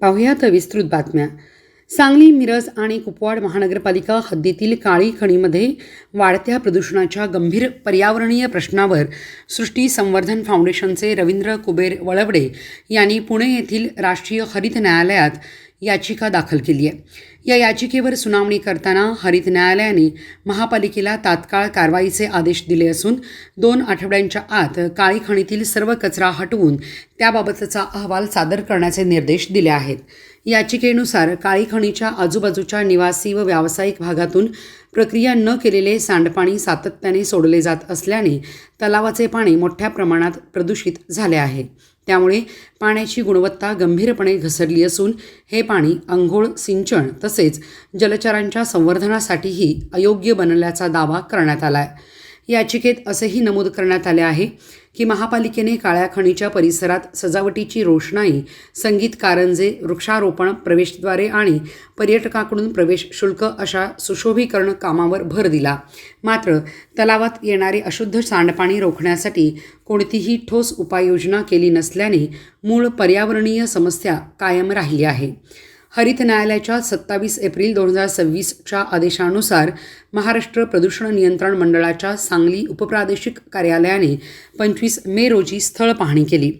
पाहुयात विस्तृत बातम्या. सांगली, मिरज आणि कुपवाड महानगरपालिका हद्दीतील काळी खणीमध्ये वाढत्या प्रदूषणाच्या गंभीर पर्यावरणीय प्रश्नावर सृष्टी संवर्धन फाउंडेशनचे रवींद्र कुबेर वळवडे यांनी पुणे येथील राष्ट्रीय हरित न्यायालयात याचिका दाखल केली आहे. या याचिकेवर सुनावणी करताना हरित न्यायालयाने महापालिकेला तात्काळ कारवाईचे आदेश दिले असून 2 आठवड्यांच्या आत काळी खणीतील सर्व कचरा हटवून त्याबाबतचा अहवाल सादर करण्याचे निर्देश दिले आहेत. याचिकेनुसार काळी खणीच्या आजूबाजूच्या निवासी व व्यावसायिक भागातून प्रक्रिया न केलेले सांडपाणी सातत्याने सोडले जात असल्याने तलावाचे पाणी मोठ्या प्रमाणात प्रदूषित झाले आहे. त्यामुळे पाण्याची गुणवत्ता गंभीरपणे घसरली असून हे पाणी अंघोळ, सिंचन तसेच जलचरांच्या संवर्धनासाठीही अयोग्य बनल्याचा दावा करण्यात आला आहे. याचिकेत असेही नमूद करण्यात आले आहे की महापालिकेने काळ्या खणीच्या परिसरात सजावटीची रोषणाई, संगीत कारंजे, वृक्षारोपण, प्रवेशद्वारे आणि पर्यटकाकडून प्रवेश शुल्क अशा सुशोभीकरण कामावर भर दिला. मात्र तलावात येणारे अशुद्ध सांडपाणी रोखण्यासाठी कोणतीही ठोस उपाययोजना केली नसल्याने मूळ पर्यावरणीय समस्या कायम राहिली आहे. हरित न्यायालयाच्या 27 एप्रिल 2026च्या आदेशानुसार महाराष्ट्र प्रदूषण नियंत्रण मंडळाच्या सांगली उपप्रादेशिक कार्यालयाने 25 मे रोजी स्थळ पाहणी केली.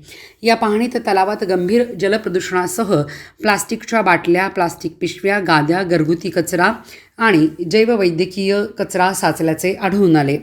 या पाहणीत तलावात गंभीर जलप्रदूषणासह प्लास्टिकच्या बाटल्या, प्लास्टिक पिशव्या, गाद्या, घरगुती कचरा आणि जैववैद्यकीय कचरा साचल्याचे आढळून आले.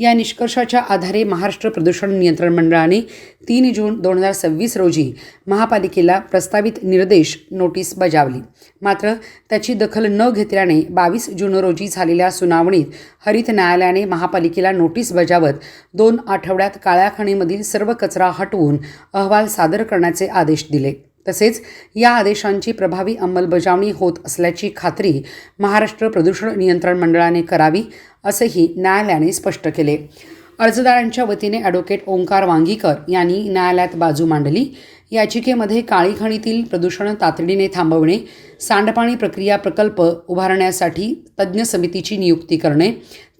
या निष्कर्षाच्या आधारे महाराष्ट्र प्रदूषण नियंत्रण मंडळाने 3 जून 2026 रोजी महापालिकेला प्रस्तावित निर्देश नोटीस बजावली. मात्र त्याची दखल न घेतल्याने 22 जून रोजी झालेल्या सुनावणीत हरित न्यायालयाने महापालिकेला नोटीस बजावत 2 आठवड्यात काळ्या खणीमधील सर्व कचरा हटवून अहवाल सादर करण्याचे आदेश दिले. तसेच या आदेशांची प्रभावी अंमलबजावणी होत असल्याची खात्री महाराष्ट्र प्रदूषण नियंत्रण मंडळाने करावी असेही न्यायालयाने स्पष्ट केले. अर्जदारांच्या वतीने ॲडव्होकेट ओंकार वांगीकर यांनी न्यायालयात बाजू मांडली. याचिकेमध्ये काळी खणीतील प्रदूषण तातडीने थांबवणे, सांडपाणी प्रक्रिया प्रकल्प उभारण्यासाठी तज्ज्ञ समितीची नियुक्ती करणे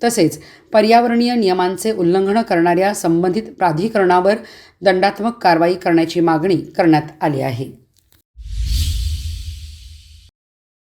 तसेच पर्यावरणीय नियमांचे उल्लंघन करणाऱ्या संबंधित प्राधिकरणावर दंडात्मक कारवाई करण्याची मागणी करण्यात आली आहे.